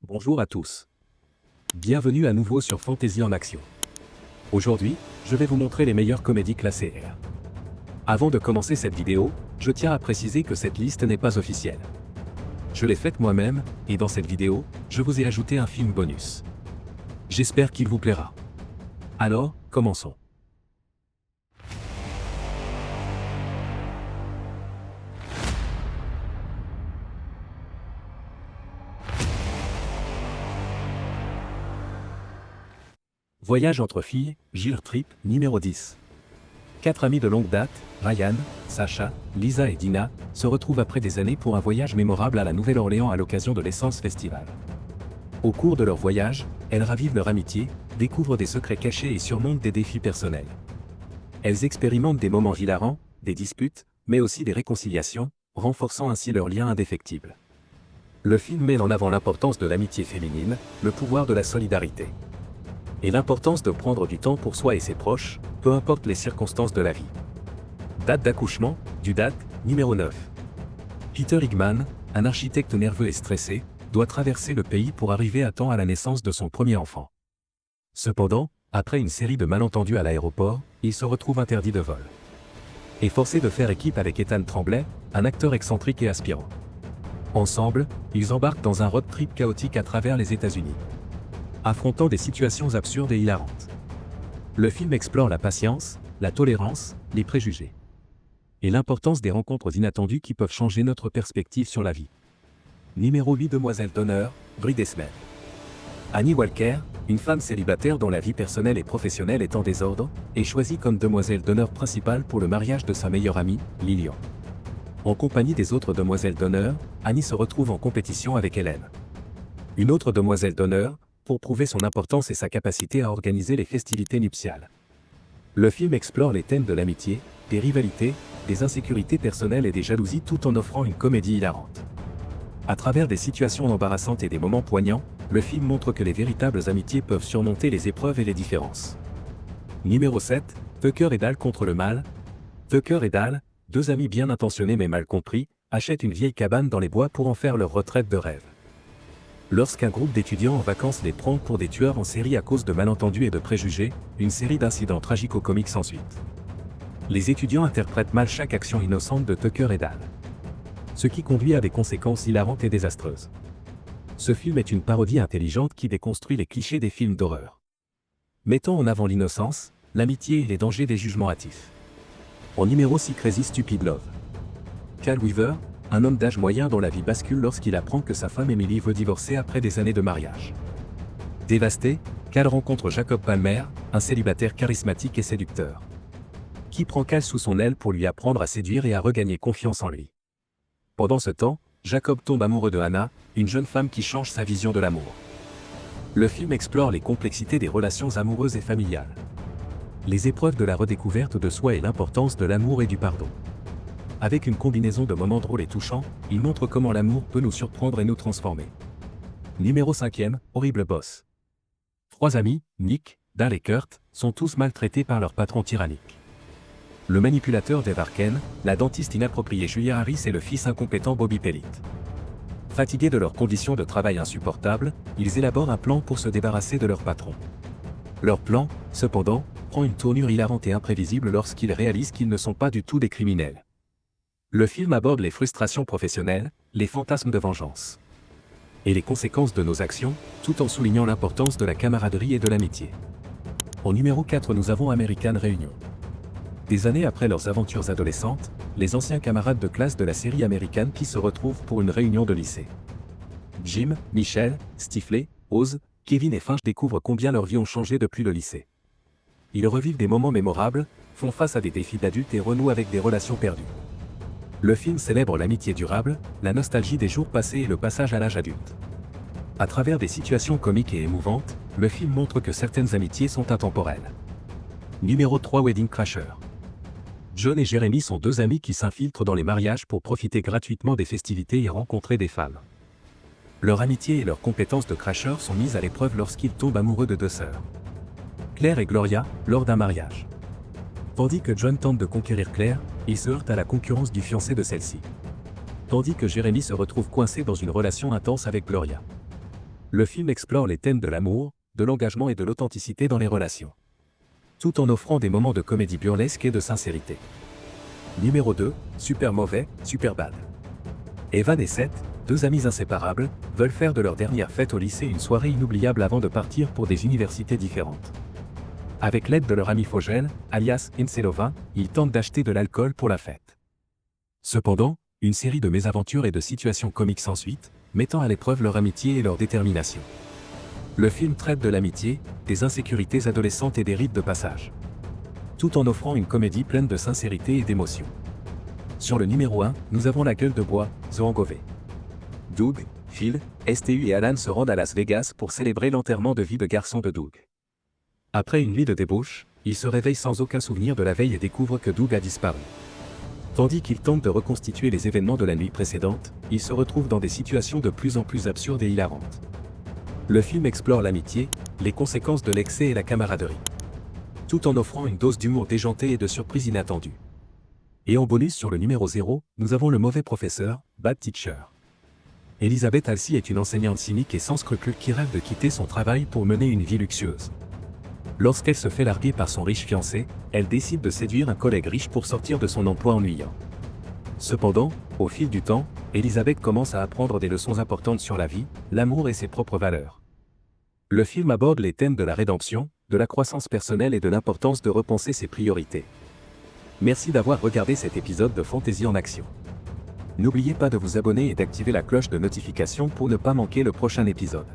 Bonjour à tous. Bienvenue à nouveau sur Fantasy en Action. Aujourd'hui, je vais vous montrer les meilleures comédies classées R. Avant de commencer cette vidéo, je tiens à préciser que cette liste n'est pas officielle. Je l'ai faite moi-même, et dans cette vidéo, je vous ai ajouté un film bonus. J'espère qu'il vous plaira. Alors, commençons. Voyage entre filles, Gill Trip, numéro 10. 4 amis de longue date, Ryan, Sacha, Lisa et Dina, se retrouvent après des années pour un voyage mémorable à la Nouvelle-Orléans à l'occasion de l'Essence Festival. Au cours de leur voyage, elles ravivent leur amitié, découvrent des secrets cachés et surmontent des défis personnels. Elles expérimentent des moments hilarants, des disputes, mais aussi des réconciliations, renforçant ainsi leur lien indéfectible. Le film met en avant l'importance de l'amitié féminine, le pouvoir de la solidarité. Et l'importance de prendre du temps pour soi et ses proches, peu importe les circonstances de la vie. Date d'accouchement, du date, numéro 9. Peter Higman, un architecte nerveux et stressé, doit traverser le pays pour arriver à temps à la naissance de son premier enfant. Cependant, après une série de malentendus à l'aéroport, il se retrouve interdit de vol. Et forcé de faire équipe avec Ethan Tremblay, un acteur excentrique et aspirant. Ensemble, ils embarquent dans un road trip chaotique à travers les États-Unis, affrontant des situations absurdes et hilarantes. Le film explore la patience, la tolérance, les préjugés. Et l'importance des rencontres inattendues qui peuvent changer notre perspective sur la vie. Numéro 8. Demoiselle d'honneur, Brie Desmond. Annie Walker, une femme célibataire dont la vie personnelle et professionnelle est en désordre, est choisie comme demoiselle d'honneur principale pour le mariage de sa meilleure amie, Lillian. En compagnie des autres demoiselles d'honneur, Annie se retrouve en compétition avec Hélène, une autre demoiselle d'honneur, pour prouver son importance et sa capacité à organiser les festivités nuptiales. Le film explore les thèmes de l'amitié, des rivalités, des insécurités personnelles et des jalousies tout en offrant une comédie hilarante. À travers des situations embarrassantes et des moments poignants, le film montre que les véritables amitiés peuvent surmonter les épreuves et les différences. Numéro 7. Tucker et Dal contre le mal. Tucker et Dal, deux amis bien intentionnés mais mal compris, achètent une vieille cabane dans les bois pour en faire leur retraite de rêve. Lorsqu'un groupe d'étudiants en vacances les prend pour des tueurs en série à cause de malentendus et de préjugés, une série d'incidents tragico-comiques s'ensuit. Les étudiants interprètent mal chaque action innocente de Tucker et Dal, ce qui conduit à des conséquences hilarantes et désastreuses. Ce film est une parodie intelligente qui déconstruit les clichés des films d'horreur, mettant en avant l'innocence, l'amitié et les dangers des jugements hâtifs. En numéro 6. Crazy Stupid Love. Cal Weaver, un homme d'âge moyen dont la vie bascule lorsqu'il apprend que sa femme Emily veut divorcer après des années de mariage. Dévasté, Cal rencontre Jacob Palmer, un célibataire charismatique et séducteur, qui prend Cal sous son aile pour lui apprendre à séduire et à regagner confiance en lui. Pendant ce temps, Jacob tombe amoureux de Hannah, une jeune femme qui change sa vision de l'amour. Le film explore les complexités des relations amoureuses et familiales, les épreuves de la redécouverte de soi et l'importance de l'amour et du pardon. Avec une combinaison de moments drôles et touchants, il montre comment l'amour peut nous surprendre et nous transformer. Numéro 5. Horrible Boss. 3 amis, Nick, Dal et Kurt, sont tous maltraités par leur patron tyrannique. Le manipulateur Dave Arken, la dentiste inappropriée Julia Harris et le fils incompétent Bobby Pellit. Fatigués de leurs conditions de travail insupportables, ils élaborent un plan pour se débarrasser de leur patron. Leur plan, cependant, prend une tournure hilarante et imprévisible lorsqu'ils réalisent qu'ils ne sont pas du tout des criminels. Le film aborde les frustrations professionnelles, les fantasmes de vengeance et les conséquences de nos actions, tout en soulignant l'importance de la camaraderie et de l'amitié. Au numéro 4. Nous avons American Reunion. Des années après leurs aventures adolescentes, les anciens camarades de classe de la série American Pie se retrouvent pour une réunion de lycée. Jim, Michelle, Stifley, Oz, Kevin et Finch découvrent combien leurs vies ont changé depuis le lycée. Ils revivent des moments mémorables, font face à des défis d'adultes et renouent avec des relations perdues. Le film célèbre l'amitié durable, la nostalgie des jours passés et le passage à l'âge adulte. À travers des situations comiques et émouvantes, le film montre que certaines amitiés sont intemporelles. Numéro 3. Wedding Crasher. John et Jeremy sont deux amis qui s'infiltrent dans les mariages pour profiter gratuitement des festivités et rencontrer des femmes. Leur amitié et leurs compétences de crasheurs sont mises à l'épreuve lorsqu'ils tombent amoureux de deux sœurs, Claire et Gloria, lors d'un mariage. Tandis que John tente de conquérir Claire, il se heurte à la concurrence du fiancé de celle-ci. Tandis que Jeremy se retrouve coincé dans une relation intense avec Gloria. Le film explore les thèmes de l'amour, de l'engagement et de l'authenticité dans les relations, tout en offrant des moments de comédie burlesque et de sincérité. Numéro 2, Super mauvais, Super bad. Evan et Seth, deux amis inséparables, veulent faire de leur dernière fête au lycée une soirée inoubliable avant de partir pour des universités différentes. Avec l'aide de leur ami Fogel, alias Inselova, ils tentent d'acheter de l'alcool pour la fête. Cependant, une série de mésaventures et de situations comiques s'ensuit, mettant à l'épreuve leur amitié et leur détermination. Le film traite de l'amitié, des insécurités adolescentes et des rites de passage, tout en offrant une comédie pleine de sincérité et d'émotion. Sur le numéro 1, nous avons La Gueule de Bois, The Hangover. Doug, Phil, Stu et Alan se rendent à Las Vegas pour célébrer l'enterrement de vie de garçon de Doug. Après une nuit de débauche, ils se réveillent sans aucun souvenir de la veille et découvrent que Doug a disparu. Tandis qu'ils tentent de reconstituer les événements de la nuit précédente, ils se retrouvent dans des situations de plus en plus absurdes et hilarantes. Le film explore l'amitié, les conséquences de l'excès et la camaraderie, tout en offrant une dose d'humour déjanté et de surprises inattendues. Et en bonus sur le numéro 0, nous avons Le Mauvais Professeur, Bad Teacher. Elizabeth Halsey est une enseignante cynique et sans scrupules qui rêve de quitter son travail pour mener une vie luxueuse. Lorsqu'elle se fait larguer par son riche fiancé, elle décide de séduire un collègue riche pour sortir de son emploi ennuyant. Cependant, au fil du temps, Elizabeth commence à apprendre des leçons importantes sur la vie, l'amour et ses propres valeurs. Le film aborde les thèmes de la rédemption, de la croissance personnelle et de l'importance de repenser ses priorités. Merci d'avoir regardé cet épisode de Fantaisie en action. N'oubliez pas de vous abonner et d'activer la cloche de notification pour ne pas manquer le prochain épisode.